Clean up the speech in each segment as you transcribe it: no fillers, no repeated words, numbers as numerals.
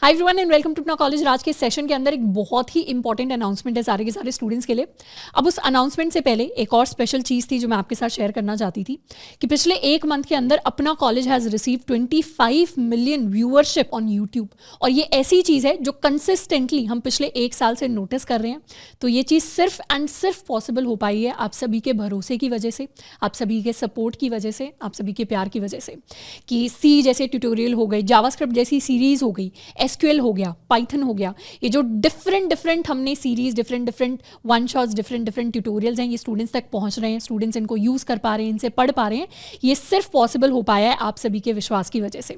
Hi everyone and welcome to Apna college. आज के session के अंदर एक बहुत ही इंपॉर्टेंट अनाउंसमेंट है सारे के सारे स्टूडेंट्स के लिए। अब उस अनाउंसमेंट से पहले एक और स्पेशल चीज़ थी जो मैं आपके साथ शेयर करना चाहती थी कि पिछले एक मंथ के अंदर अपना college has receive 25 million viewership on YouTube. और ये ऐसी चीज़ है जो कंसिस्टेंटली हम पिछले एक साल से नोटिस कर रहे हैं। तो ये चीज़ सिर्फ एंड सिर्फ पॉसिबल हो पाई है आप सभी के भरोसे की वजह से, आप सभी के सपोर्ट की वजह से, आप सभी के प्यार की वजह से। कि सी जैसे ट्यूटोरियल हो गई, जावास्क्रिप्ट जैसी सीरीज़ हो गई, एसक्यूएल हो गया, पाइथन हो गया, ये जो डिफरेंट हमने series, different one shots, different tutorials हैं, ये स्टूडेंट्स तक पहुंच रहे हैं, स्टूडेंट्स इनको यूज़ कर पा रहे हैं, इनसे पढ़ पा रहे हैं। ये सिर्फ पॉसिबल हो पाया है आप सभी के विश्वास की वजह से।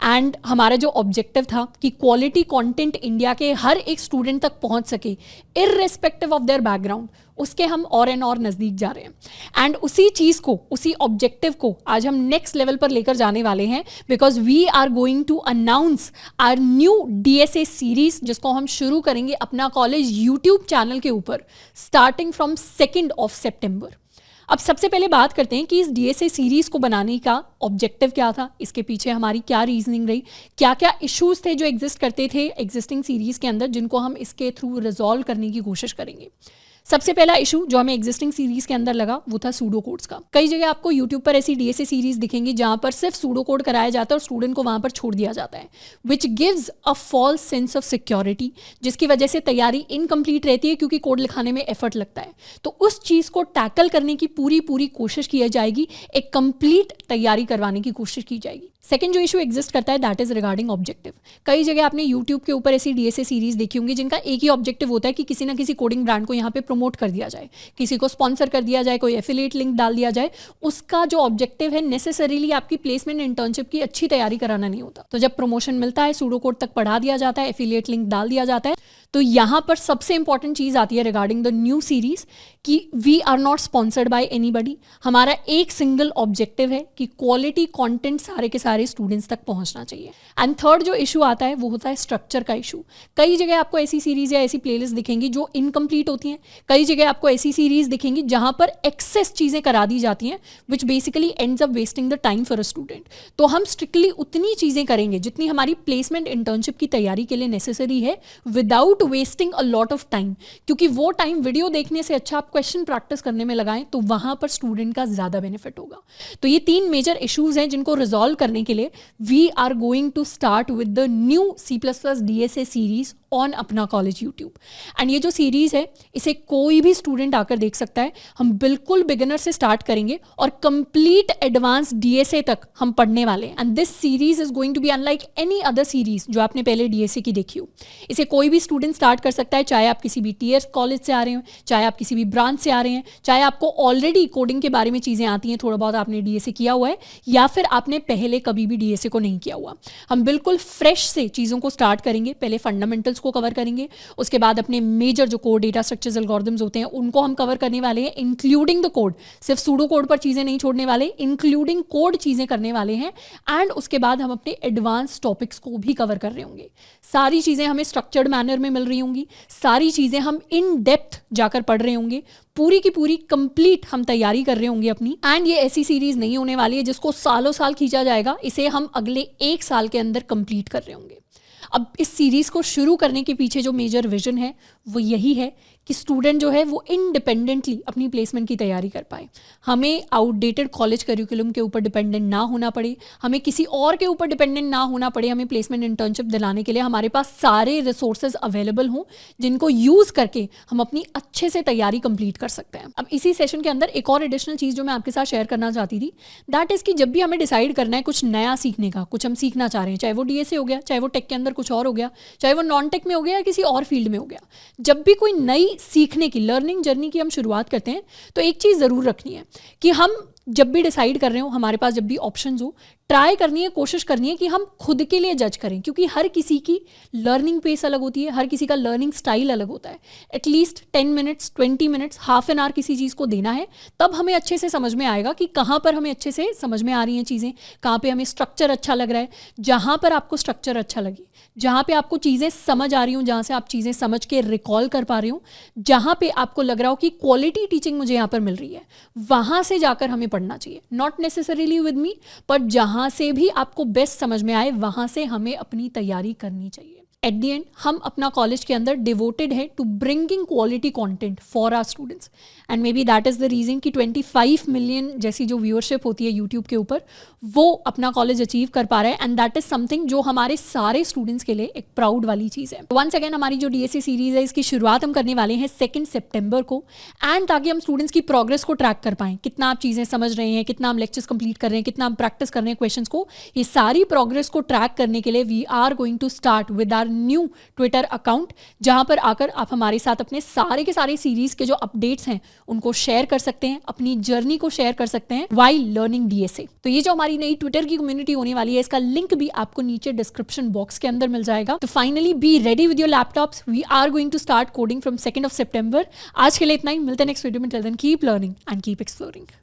एंड हमारा जो ऑब्जेक्टिव था कि क्वालिटी कंटेंट इंडिया के हर एक स्टूडेंट तक पहुंच सके इररिस्पेक्टिव ऑफ देयर बैकग्राउंड, उसके हम और नज़दीक जा रहे हैं। एंड उसी चीज़ को, उसी ऑब्जेक्टिव को आज हम नेक्स्ट लेवल पर लेकर जाने वाले हैं, because we are going to announce our new DSA series, जिसको हम शुरू करेंगे अपना कॉलेज यूट्यूब चैनल के ऊपर स्टार्टिंग फ्रॉम 2 सितंबर। अब सबसे पहले बात करते हैं कि इस DSA सीरीज़ को बनाने का ऑब्जेक्टिव क्या था, इसके पीछे हमारी क्या रीजनिंग रही, क्या क्या इश्यूज थे जो एग्जिस्ट करते थे एग्जिस्टिंग सीरीज़ के अंदर, जिनको हम इसके थ्रू रिजॉल्व करने की कोशिश करेंगे। सबसे पहला इशू जो हमें एग्जिस्टिंग सीरीज के अंदर लगा वो था सूडो कोड्स का। कई जगह आपको यूट्यूब पर ऐसी DSA सीरीज दिखेंगी जहां पर सिर्फ सूडो कोड कराया जाता है और स्टूडेंट को वहां पर छोड़ दिया जाता है, which gives a false sense of security, जिसकी वजह से तैयारी इनकम्प्लीट रहती है क्योंकि कोड लिखाने में एफर्ट लगता है। तो उस चीज़ को टैकल करने की पूरी कोशिश की जाएगी, एक कंप्लीट तैयारी करवाने की कोशिश की जाएगी। सेकंड जो इशू एग्जिस्ट करता है दैट इज रिगार्डिंग ऑब्जेक्टिव। कई जगह आपने यूट्यूब के ऊपर ऐसी DSA सीरीज देखी होंगी जिनका एक ही ऑब्जेक्टिव होता है कि किसी ना किसी कोडिंग ब्रांड को यहाँ पे प्रमोट कर दिया जाए, किसी को स्पॉन्सर कर दिया जाए, कोई एफिलिएट लिंक डाल दिया जाए। उसका जो ऑब्जेक्टिव है नेसेसरीली आपकी प्लेसमेंट इंटर्नशिप की अच्छी तैयारी कराना नहीं होता। तो जब प्रमोशन मिलता है, सूडो कोड तक पढ़ा दिया जाता है, एफिलिएट लिंक डाल दिया जाता है, तो यहाँ पर सबसे इंपॉर्टेंट चीज़ आती है रिगार्डिंग द न्यू सीरीज कि we are not sponsored by anybody. हमारा एक सिंगल ऑब्जेक्टिव है कि क्वालिटी कंटेंट सारे के सारे स्टूडेंट्स तक पहुंचना चाहिए। एंड थर्ड जो इशू आता है वो होता है स्ट्रक्चर का इशू। कई जगह आपको ऐसी सीरीज या ऐसी प्लेलिस्ट दिखेंगी जो इनकम्प्लीट होती हैं, कई जगह आपको ऐसी सीरीज दिखेंगी जहां पर एक्सेस चीज़ें करा दी जाती हैं, which basically ends up wasting the time for a student. तो हम स्ट्रिक्टली उतनी चीज़ें करेंगे जितनी हमारी प्लेसमेंट इंटर्नशिप की तैयारी के लिए नेसेसरी है, without wasting a lot of time. क्योंकि वो टाइम वीडियो देखने से अच्छा आप क्वेश्चन प्रैक्टिस करने में लगाएं तो वहां पर स्टूडेंट का ज़्यादा बेनिफिट होगा। तो ये 3 मेजर इश्यूज हैं जिनको रिजॉल्व करने के लिए we are going to start with the new C++ DSA series on Apna college YouTube. And ये जो सीरीज है इसे कोई भी स्टूडेंट आकर देख सकता है। हम बिल्कुल बिगिनर से स्टार्ट करेंगे और कंप्लीट एडवांस DSA तक हम पढ़ने वाले हैं। And this series is going to be unlike any other series जो आपने पहले DSA की देखी हो। इसे कोई भी स्टूडेंट स्टार्ट कर सकता है, चाहे आप किसी भी टीयर कॉलेज से आ रहे हो, चाहे आप किसी भी ब्रांच से आ रहे हैं, चाहे आपको ऑलरेडी कोडिंग के बारे में चीज़ें आती हैं, थोड़ा बहुत आपने DSA किया हुआ है, या फिर आपने पहले कभी भी DSA को नहीं किया हुआ। हम बिल्कुल फ्रेश से चीज़ों को स्टार्ट करेंगे। पहले फंडामेंटल्स को कवर करेंगे, उसके बाद अपने मेजर जो कोड, डेटा स्ट्रक्चर्स, एल्गोरिथम्स होते हैं उनको हम कवर करने वाले हैं, इंक्लूडिंग द कोड। सिर्फ सूडो कोड पर चीज़ें नहीं छोड़ने वाले, इंक्लूडिंग कोड चीज़ें करने वाले हैं। एंड उसके बाद हम अपने एडवांस टॉपिक्स को भी कवर कर रहे होंगे। सारी चीज़ें हमें स्ट्रक्चर्ड मैनर में मिल रही होंगी, सारी चीज़ें हम इन डेप्थ जाकर पढ़ रहे होंगे, पूरी की पूरी कंप्लीट हम तैयारी कर रहे होंगे अपनी। एंड ये ऐसी सीरीज नहीं होने वाली है जिसको सालों साल खींचा जाएगा, इसे हम अगले 1 साल के अंदर कंप्लीट कर रहे होंगे। अब इस सीरीज़ को शुरू करने के पीछे जो मेजर विजन है वो यही है कि स्टूडेंट जो है वो इंडिपेंडेंटली अपनी प्लेसमेंट की तैयारी कर पाए। हमें आउटडेटेड कॉलेज करिकुलम के ऊपर डिपेंडेंट ना होना पड़े, हमें किसी और के ऊपर डिपेंडेंट ना होना पड़े। हमें प्लेसमेंट इंटर्नशिप दिलाने के लिए हमारे पास सारे रिसोर्सेज अवेलेबल हों जिनको यूज़ करके हम अपनी अच्छे से तैयारी कंप्लीट कर सकते हैं। अब इसी सेशन के अंदर एक और एडिशनल चीज़ जो मैं आपके साथ शेयर करना चाहती थी, दैट इज़ कि जब भी हमें डिसाइड करना है कुछ नया सीखने का, कुछ हम सीखना चाह रहे हैं, चाहे वो DSA हो गया, चाहे वो टेक के अंदर कुछ और हो गया, चाहे वो नॉन टेक में हो गया या किसी और फील्ड में हो गया, जब भी कोई नई सीखने की लर्निंग जर्नी की हम शुरुआत करते हैं तो एक चीज़ ज़रूर रखनी है कि हम जब भी डिसाइड कर रहे हो, हमारे पास जब भी ऑप्शंस हो, ट्राई करनी है, कोशिश करनी है कि हम खुद के लिए जज करें। क्योंकि हर किसी की लर्निंग पेस अलग होती है, हर किसी का लर्निंग स्टाइल अलग होता है। At least 10 minutes, 20 minutes, half an hour किसी चीज़ को देना है, तब हमें अच्छे से समझ में आएगा कि कहाँ पर हमें अच्छे से समझ में आ रही हैं चीज़ें, कहाँ पे हमें स्ट्रक्चर अच्छा लग रहा है। जहाँ पर आपको स्ट्रक्चर अच्छा लगे, जहाँ पे आपको चीज़ें समझ आ रही हूँ, जहाँ से आप चीज़ें समझ के रिकॉल कर पा रही हूँ, जहाँ पे आपको लग रहा हो कि क्वालिटी टीचिंग मुझे यहाँ पर मिल रही है, वहाँ से जाकर हमें पढ़ना चाहिए, not necessarily with me, but जहाँ से भी आपको बेस्ट समझ में आए वहाँ से हमें अपनी तैयारी करनी चाहिए। एट दी एंड हम अपना कॉलेज के अंदर डिवोटेड है to bringing quality content for our students, and may be that is the reason कि 25 मिलियन जैसी जो व्यूअरशिप होती है यूट्यूब के ऊपर वो अपना कॉलेज अचीव कर पा रहा है, एंड दैट इज़ समथिंग जो हमारे सारे स्टूडेंट्स के लिए एक प्राउड वाली चीज़ है। वंस अगेन हमारी जो DSC सीरीज़ है इसकी शुरुआत हम करने वाले हैं 2 सितंबर को, एंड ताकि हम स्टूडेंट्स की प्रोग्रेस को ट्रैक कर पाएँ, कितना आप चीज़ें समझ रहे हैं, कितना हम लेक्चर्स कंप्लीट कर रहे हैं, कितना हम प्रैक्टिस कर रहे हैं क्वेश्चंस को, ये सारी प्रोग्रेस को ट्रैक करने के लिए we are going to start with our new Twitter account, जहां पर आकर आप हमारे साथ अपने सारे के सारे सीरीज के जो अपडेट्स हैं उनको शेयर कर सकते हैं, अपनी जर्नी को शेयर कर सकते हैं वाइल लर्निंग DSA। तो ये जो हमारी नई ट्विटर की कम्युनिटी होने वाली है इसका लिंक भी आपको नीचे डिस्क्रिप्शन बॉक्स के अंदर मिल जाएगा। तो finally be ready with your laptops, we are going to start coding from 2 सितंबर। आज के लिए इतना ही, मिलते हैं नेक्स्ट वीडियो में। Till then keep learning and keep exploring.